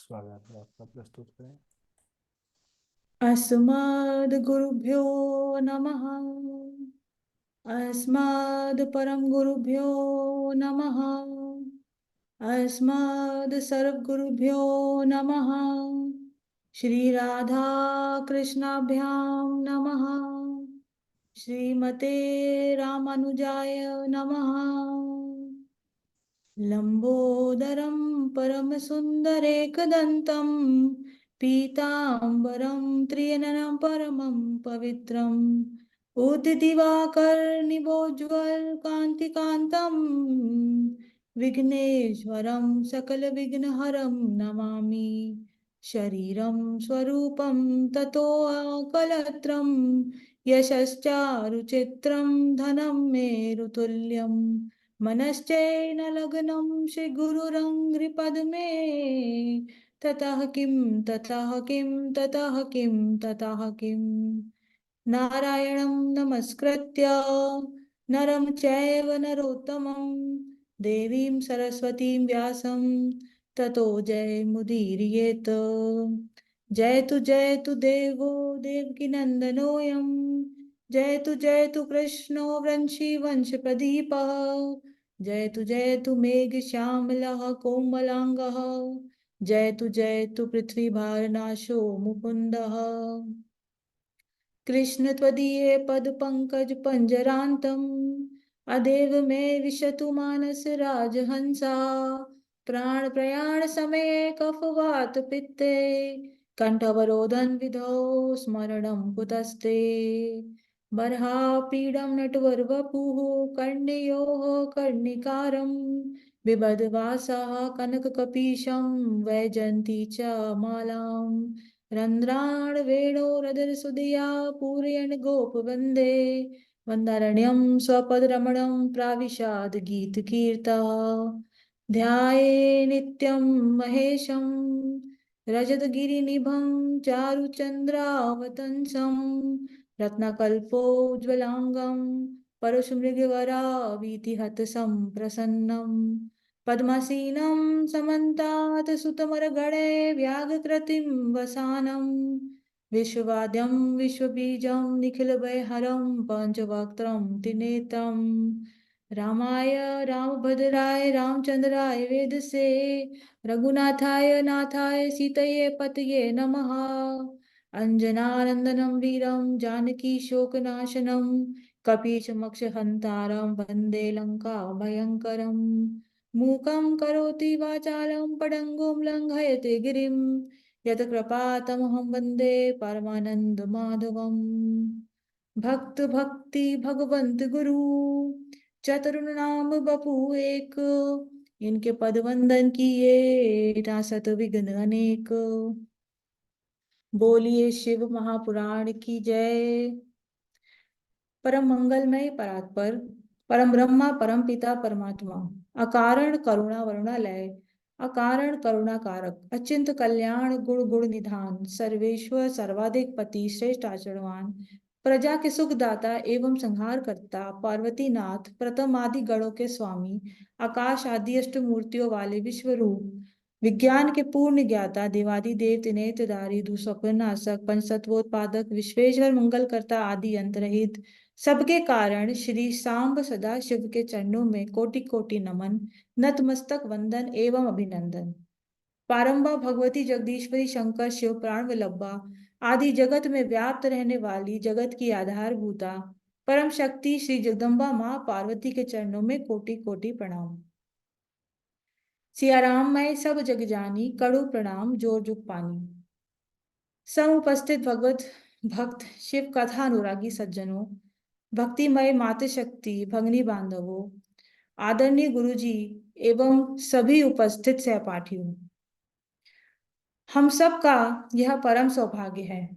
स्वागत है आपका। प्रस्तुत करें। अस्मद्गुरुभ्यो नमः। अस्मद्परमगुरुभ्यो नमः। अस्मद् सर्वगुरुभ्यो नमः। श्री राधा कृष्णाभ्यां नमः। श्रीमते रामानुजाय नमः। लंबोदरं परमसुन्दरेकदन्तं पीताम्बरं त्रिनयनं परमं पवित्रम् उद्दिवाकर्णिभोज्वलकान्तिकान्तं विघ्नेश्वरं सकलविघ्नहरं नमामि। शरीरं स्वरूपं ततो कलत्रं यशश्चारुचित्रं धनं मेरुतुल्यम् मनश्चैन लग्नं श्रीगुरुरङ्घ्रिपद्मे ततः किं ततः किं ततः किं ततः किम् नारायणं नमस्कृत्य नरं चैव नरोत्तमं देवीं सरस्वतीं व्यासं ततो जयमुदीरयेत्। जयतु देवो देवकीनन्दनोऽयं जयतु कृष्णो वंशीवंशप्रदीपः जयतु मेघश्यामलः कोमलाङ्गः जयतु पृथ्वीभारनाशो मुकुन्दः। कृष्ण त्वदीये पदपङ्कजपञ्जरान्तम् अदेव मे विशतु मानस राजहंसा प्राणप्रयाणसमये कफवातपित्ते कण्ठवरोधन विधौ स्मरणं कुतस्ते। बर्हापीडं नटवरवपुः कर्णयोः कर्णिकारं बिभदवासाः कनककपीशं वैजयन्ती च मालाम् रन्ध्राण वेणोरधरसुधिया पूरयन् गोपवन्दे वन्दारण्यं स्वपदरमणं प्राविशाद गीतकीर्तः ध्याये नित्यं महेशं रजतगिरिनिभं चारुचन्द्रावतंसं रत्नकल्पोज्ज्वलाङ्गं परशुमृगवरावीतिहतसं प्रसन्नम् पद्मासीनं समन्तात् सुतमरगणे व्याघ्रकृतिं वसानं विश्ववाद्यं विश्वबीजं निखिलभयहरं पञ्चवक्त्रं त्रिनेत्रं रामाय रामभद्राय रामचन्द्राय वेदसे रघुनाथाय नाथाय सीतये पतये नमः। अञ्जनानन्दनं वीरं जानकीशोकनाशनं कपीशमक्षहन्तारं वन्दे लङ्काभयङ्करम् मूकं करोति वाचालं पडङ्गुं लङ्घयते गिरिं यत्कृपातमहं वन्दे परमानन्दमाधवम्। भक्त भक्ति भगवंत गुरु चतुर्नाम बपू एक इनके पद वंदन किए नासत विघ्न अनेक। बोलिए शिव महापुराण की जय। परम मंगलमय परात्पर परम ब्रह्मा परम पिता परमात्मा अकारण करुणा वरुणालय अकारण करुणा कारक अचिंत कल्याण गुण गुण निधान सर्वेश्वर सर्वाधिक पति श्रेष्ठ आचरणवान प्रजा के सुख दाता एवं संहार करता पार्वती नाथ प्रथम आदि गणों के स्वामी आकाश आदि अष्ट मूर्तियों वाले विश्व रूप विज्ञान के पूर्ण ज्ञाता देवादिदेव त्रिनेत्रधारी दुःस्वप्ननाशक पंचतत्वोत्पादक विश्वेश्वर मंगल करता आदि अंतरहित सबके कारण श्री सांब सदा शिव के चरणों में कोटि कोटि नमन नतमस्तक वंदन एवं अभिनंदन। पारंबा भगवती जगदीश्वरी शंकर शिव प्राण वल्लभा आदि जगत में व्याप्त रहने वाली जगत की आधारभूता परम शक्ति श्री जगदम्बा माँ पार्वती के चरणों में कोटि कोटि प्रणाम। सियाराम मैं सब जग जानी कड़ू प्रणाम जोर जुग पानी। समुपस्थित भगवत भक्त शिव कथा अनुरागी सज्जनों भक्तिमय मातृशक्ति भगनी बांधवों आदरणीय गुरुजी एवं सभी उपस्थित सहपाठियों, हम सब का यह परम सौभाग्य है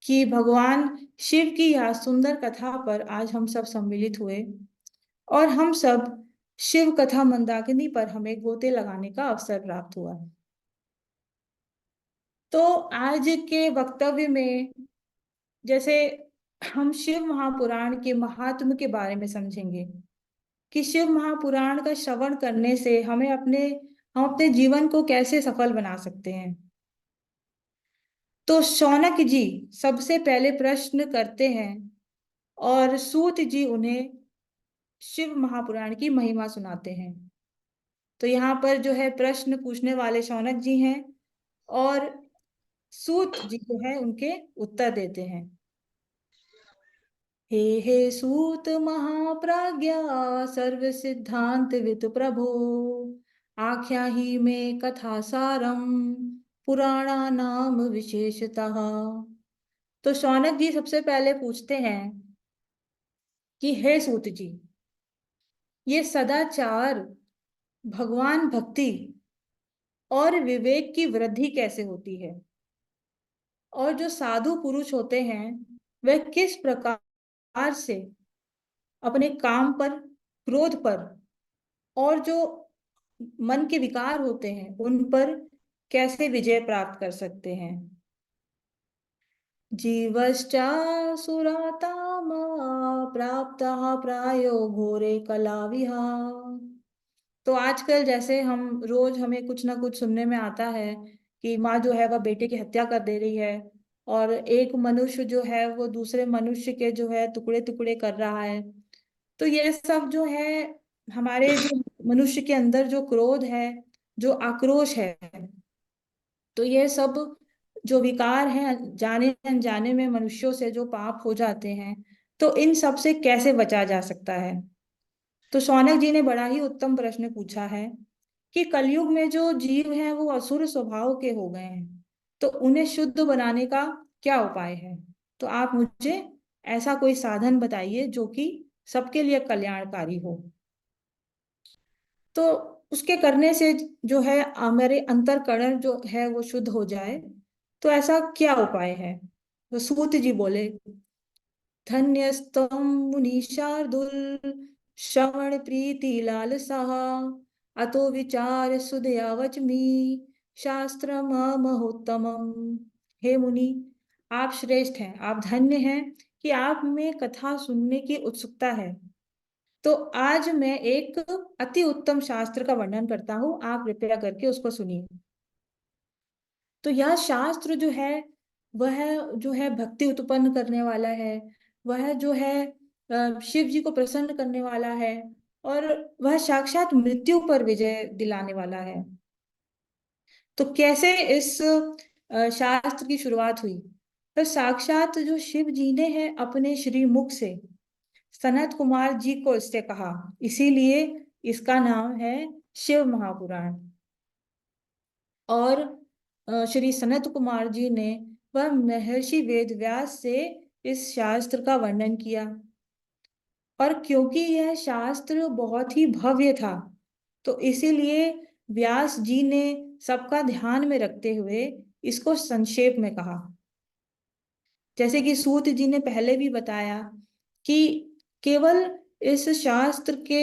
कि भगवान शिव की यह सुंदर कथा पर आज हम सब सम्मिलित हुए और हम सब शिव कथा मंदाकिनी पर हमें गोते लगाने का अवसर प्राप्त हुआ है। तो आज के वक्तव्य में जैसे हम शिव महापुराण के महात्म के बारे में समझेंगे कि शिव महापुराण का श्रवण करने से हमें अपने हम अपने जीवन को कैसे सफल बना सकते हैं। तो शौनक जी सबसे पहले प्रश्न करते हैं और सूत जी उन्हें शिव महापुराण की महिमा सुनाते हैं। तो यहाँ पर जो है प्रश्न पूछने वाले शौनक जी हैं और सूत जी जो है उनके उत्तर देते हैं। हे सूत महाप्राज्ञा सर्व सिद्धांत विद प्रभो, आख्या ही में कथा सारम पुराणा नाम विशेषतः। तो शौनक जी सबसे पहले पूछते हैं कि हे सूत जी, ये सदाचार, भगवान भक्ति और विवेक की वृद्धि कैसे होती है, और जो साधु पुरुष होते हैं वह किस प्रकार से अपने काम पर, क्रोध पर और जो मन के विकार होते हैं उन पर कैसे विजय प्राप्त कर सकते हैं। जीवश्चासुराताम प्राप्त प्रायो घोरे कलाविहा। तो आजकल जैसे हम रोज, हमें कुछ ना कुछ सुनने में आता है कि माँ जो है वह बेटे की हत्या कर दे रही है, और एक मनुष्य जो है वो दूसरे मनुष्य के जो है टुकड़े टुकड़े कर रहा है। तो ये सब जो है हमारे जो मनुष्य के अंदर जो क्रोध है, जो आक्रोश है, तो ये सब जो विकार हैं जाने अनजाने में मनुष्यों से जो पाप हो जाते हैं, तो इन सब से कैसे बचा जा सकता है। तो शौनक जी ने बड़ा ही उत्तम प्रश्न पूछा है कि कलयुग में जो जीव हैं वो असुर स्वभाव के हो गए हैं, तो उन्हें शुद्ध बनाने का क्या उपाय है। तो आप मुझे ऐसा कोई साधन बताइए जो कि सबके लिए कल्याणकारी हो, तो उसके करने से जो है मेरे अंतःकरण जो है वो शुद्ध हो जाए। तो ऐसा क्या उपाय है। तो सूत जी बोले, धन्यस्तम मुनि शार्दुल श्रवण प्रीति लालसाः, अतो विचार सुदया वचमी शास्त्र महोत्तमम। हे मुनि, आप श्रेष्ठ हैं, आप धन्य हैं कि आप में कथा सुनने की उत्सुकता है। तो आज मैं एक अति उत्तम शास्त्र का वर्णन करता हूँ, आप कृपया करके उसको सुनिए। तो यह शास्त्र जो है वह जो है भक्ति उत्पन्न करने वाला है, वह जो है शिव जी को प्रसन्न करने वाला है, और वह साक्षात मृत्यु पर विजय दिलाने वाला है। तो कैसे इस शास्त्र की शुरुआत हुई। तो साक्षात जो शिव जी ने है अपने श्री मुख से सनत कुमार जी को इससे कहा, इसीलिए इसका नाम है शिव महापुराण। और श्री सनत कुमार जी ने वह महर्षि वेदव्यास से इस शास्त्र का वर्णन किया, और क्योंकि यह शास्त्र बहुत ही भव्य था, तो इसीलिए व्यास जी ने सबका ध्यान में रखते हुए इसको संक्षेप में कहा। जैसे कि सूत जी ने पहले भी बताया कि केवल इस शास्त्र के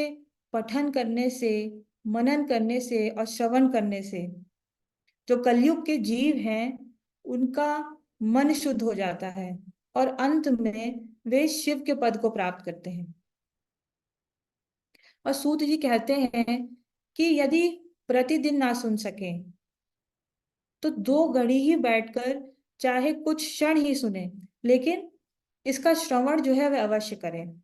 पठन करने से, मनन करने से और श्रवण करने से जो कलयुग के जीव हैं उनका मन शुद्ध हो जाता है, और अंत में वे शिव के पद को प्राप्त करते हैं। और सूत जी कहते हैं कि यदि प्रतिदिन ना सुन सके तो 2 घड़ी ही बैठकर, चाहे कुछ क्षण ही सुने, लेकिन इसका श्रवण जो है वह अवश्य करें।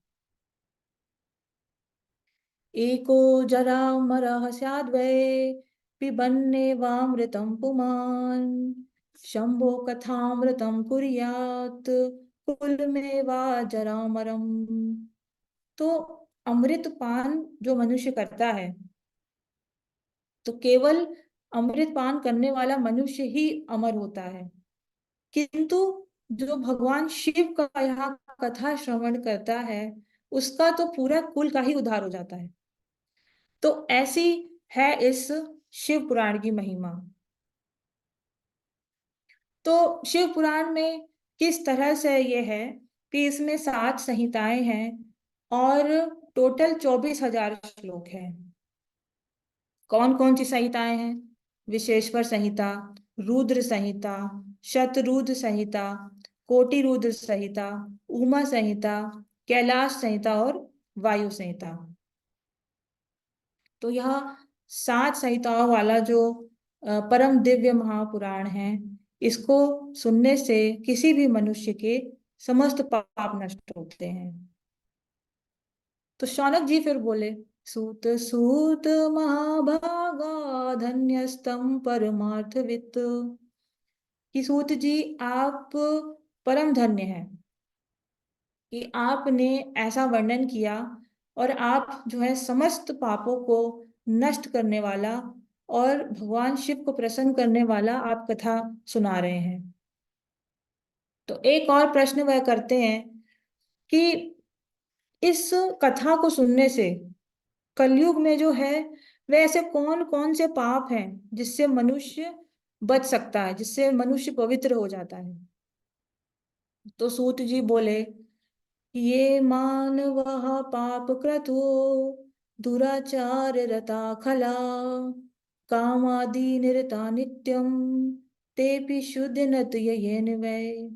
एको जरा मरः स्याद्वै पिबन्नेवामृतं पुमान्, शंभो कथामृतं कुर्यात् कुलमेवा जरामरम। तो अमृत पान जो मनुष्य करता है, तो केवल अमृत पान करने वाला मनुष्य ही अमर होता है, किंतु जो भगवान शिव का यहाँ कथा श्रवण करता है उसका तो पूरा कुल का ही उद्धार हो जाता है। तो ऐसी है इस शिव पुराण की महिमा। तो शिव पुराण में किस तरह से ये है कि इसमें 7 संहिताएं हैं और टोटल 24,000 श्लोक हैं। कौन कौन सी संहिताएं हैं। विशेश्वर संहिता, रुद्र संहिता, शतरुद्र संहिता, कोटि रुद्र संहिता, उमा संहिता, कैलाश संहिता और वायु संहिता। तो यह सात संहिताओं वाला जो परम दिव्य महापुराण है, इसको सुनने से किसी भी मनुष्य के समस्त पाप नष्ट होते हैं। तो शौनक जी फिर बोले, सूत सूत महाभागा धन्यस्तम परमार्थवित्, कि सूत जी आप परम धन्य हैं कि आपने ऐसा वर्णन किया, और आप जो है समस्त पापों को नष्ट करने वाला और भगवान शिव को प्रसन्न करने वाला आप कथा सुना रहे हैं। तो एक और प्रश्न वह करते हैं कि इस कथा को सुनने से कलयुग में जो है वे ऐसे कौन कौन से पाप हैं जिससे मनुष्य बच सकता है, जिससे मनुष्य पवित्र हो जाता है। तो सूत जी बोले, ये मानव पाप क्रतु दुराचार रता खला कामादि निरता नित्यम तेपि शुद्ध नत येन वै।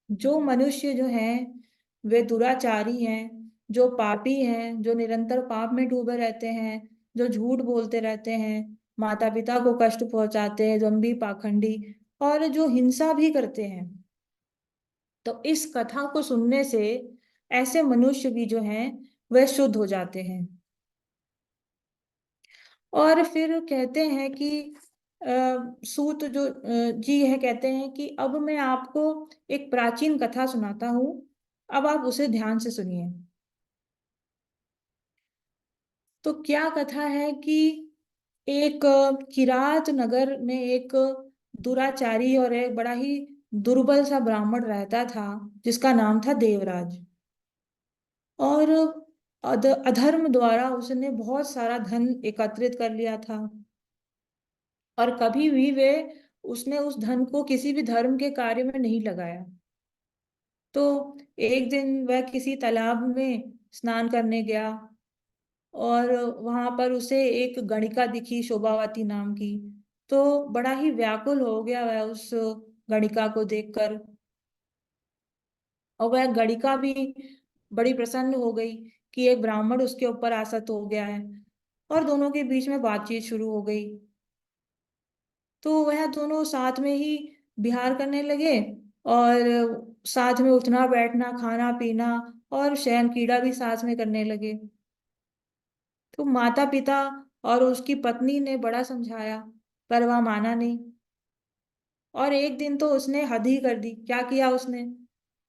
जो मनुष्य जो हैं वे दुराचारी हैं, जो पापी हैं, जो निरंतर पाप में डूबे रहते हैं, जो झूठ बोलते रहते हैं, माता पिता को कष्ट पहुंचाते हैं, दंभी पाखंडी, और जो हिंसा भी करते हैं, तो इस कथा को सुनने से ऐसे मनुष्य भी जो हैं वह शुद्ध हो जाते हैं। और फिर कहते हैं कि सूत जो जी है, कहते हैं कि अब मैं आपको एक प्राचीन कथा सुनाता हूँ, अब आप उसे ध्यान से सुनिए। तो क्या कथा है कि एक किरात नगर में एक दुराचारी और एक बड़ा ही दुर्बल सा ब्राह्मण रहता था, जिसका नाम था देवराज। और अधर्म द्वारा उसने बहुत सारा धन एकत्रित कर लिया था, और कभी भी वे उसने उस धन को किसी भी धर्म के कार्य में नहीं लगाया। तो एक दिन वह किसी तालाब में स्नान करने गया, और वहां पर उसे एक गणिका दिखी, शोभावती नाम की। तो बड़ा ही व्याकुल हो गया वह उस गणिका को देखकर, और वह गणिका भी बड़ी प्रसन्न हो गई कि एक ब्राह्मण उसके ऊपर आसक्त हो गया है, और दोनों के बीच में बातचीत शुरू हो गई। तो वह दोनों साथ में ही विहार करने लगे, और साथ में उठना बैठना, खाना पीना और शयन क्रीड़ा भी साथ में करने लगे। तो माता पिता और उसकी पत्नी ने बड़ा समझाया, पर वह माना नहीं। और एक दिन तो उसने हद ही कर दी। क्या किया उसने?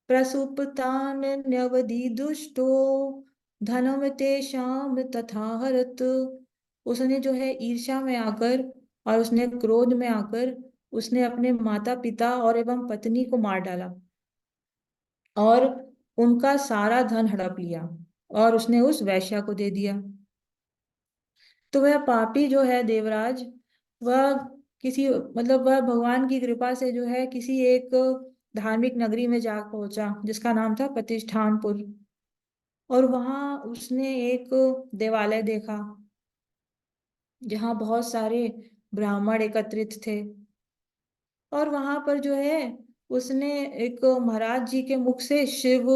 प्रसुप्तान न्यवधि दुष्टो धनम तेषाम तथा हरत। उसने जो है ईर्ष्या में आकर और उसने क्रोध में आकर उसने अपने माता पिता और एवं पत्नी को मार डाला, और उनका सारा धन हड़प लिया, और उसने उस वैश्या को दे दिया। तो वह पापी जो है देवराज, वह किसी मतलब वह भगवान की कृपा से जो है किसी एक धार्मिक नगरी में जा पहुंचा, जिसका नाम था प्रतिष्ठानपुर। और वहां उसने एक देवालय देखा, जहाँ बहुत सारे ब्राह्मण एकत्रित थे। और वहां पर जो है उसने एक महाराज जी के मुख से शिव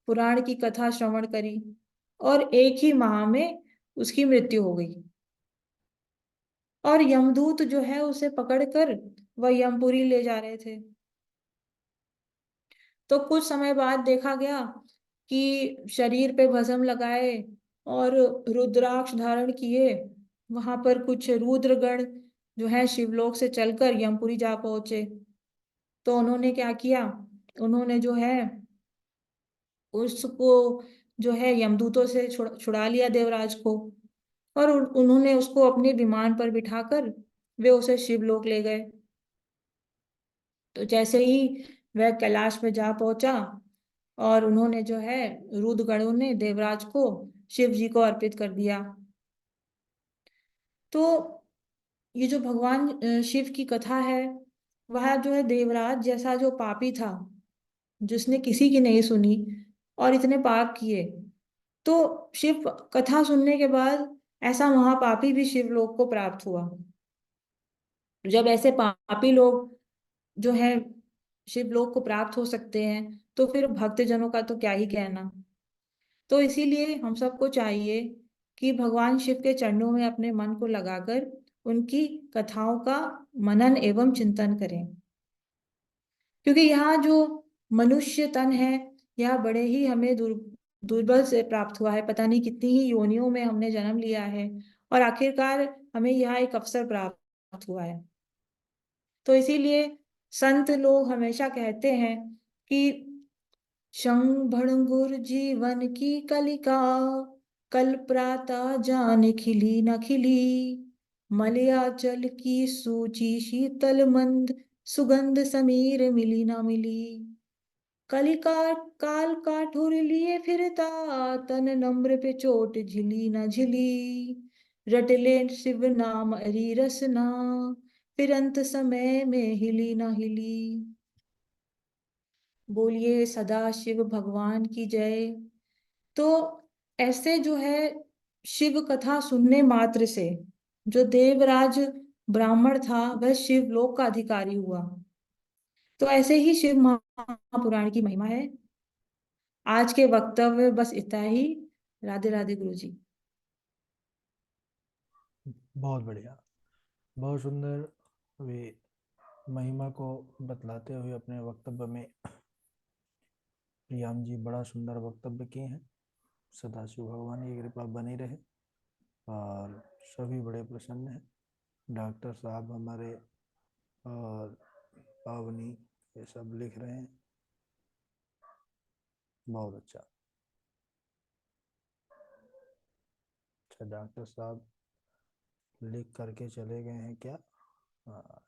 पुराण की कथा श्रवण करी, और एक ही माह में उसकी मृत्यु हो गई। और यमदूत जो है उसे पकड़कर वह यमपुरी ले जा रहे थे। तो कुछ समय बाद देखा गया कि शरीर पे भस्म लगाए और रुद्राक्ष धारण किए वहां पर कुछ रुद्रगण जो है शिवलोक से चलकर यमपुरी जा पहुंचे। तो उन्होंने क्या किया? उन्होंने जो है उसको जो है यमदूतों से छुड़ा लिया देवराज को, और उन्होंने उसको अपने विमान पर बिठाकर वे उसे शिवलोक ले गए। तो जैसे ही वह कैलाश में जा पहुंचा, और उन्होंने जो है रुद्रगणों ने देवराज को शिव जी को अर्पित कर दिया। तो ये जो भगवान शिव की कथा है, वह जो है देवराज जैसा जो पापी था, जिसने किसी की नहीं सुनी और इतने पाप किए, तो शिव कथा सुनने के बाद ऐसा महापापी भी शिवलोक को प्राप्त हुआ। जब ऐसे पापी लोग जो है शिवलोक को प्राप्त हो सकते हैं, तो फिर भक्तजनों का तो क्या ही कहना। तो इसीलिए हम सबको चाहिए कि भगवान शिव के चरणों में अपने मन को लगाकर उनकी कथाओं का मनन एवं चिंतन करें। क्योंकि यहाँ जो मनुष्य तन है, यह बड़े ही हमें दुर्बल से प्राप्त हुआ है। पता नहीं कितनी ही योनियों में हमने जन्म लिया है, और आखिरकार हमें यह एक अवसर प्राप्त हुआ है। तो इसीलिए संत लोग हमेशा कहते हैं कि क्षण जीवन की कलिका, कल प्रातः जान खिली न खिली, मलयाचल की सूची शीतल मंद, सुगंध समीर मिली न मिली। कलिका काल काठुर लिए फिरता, तन नम्र पे चोट झिली न झिली, रटले शिव नाम अरी रसना, फिर अंत समय में हिली न हिली। बोलिए सदा शिव भगवान की जय। तो ऐसे जो है, शिव कथा सुनने मात्र से जो देवराज ब्राह्मण था वह शिवलोक का अधिकारी हुआ। तो ऐसे ही शिव महापुराण की महिमा है। आज के वक्तव्य बस इतना ही। राधे राधे गुरु जी। बहुत बढ़िया, बहुत सुंदर। वे महिमा को बतलाते हुए अपने वक्तव्य में प्रियाम जी बड़ा सुंदर वक्तव्य किए हैं। सदाशिव भगवान की कृपा बनी रहे और सभी बड़े प्रसन्न हैं। डॉक्टर साहब हमारे और पावनी ये सब लिख रहे हैं। बहुत अच्छा। अच्छा, डॉक्टर साहब लिख करके चले गए हैं क्या? हाँ।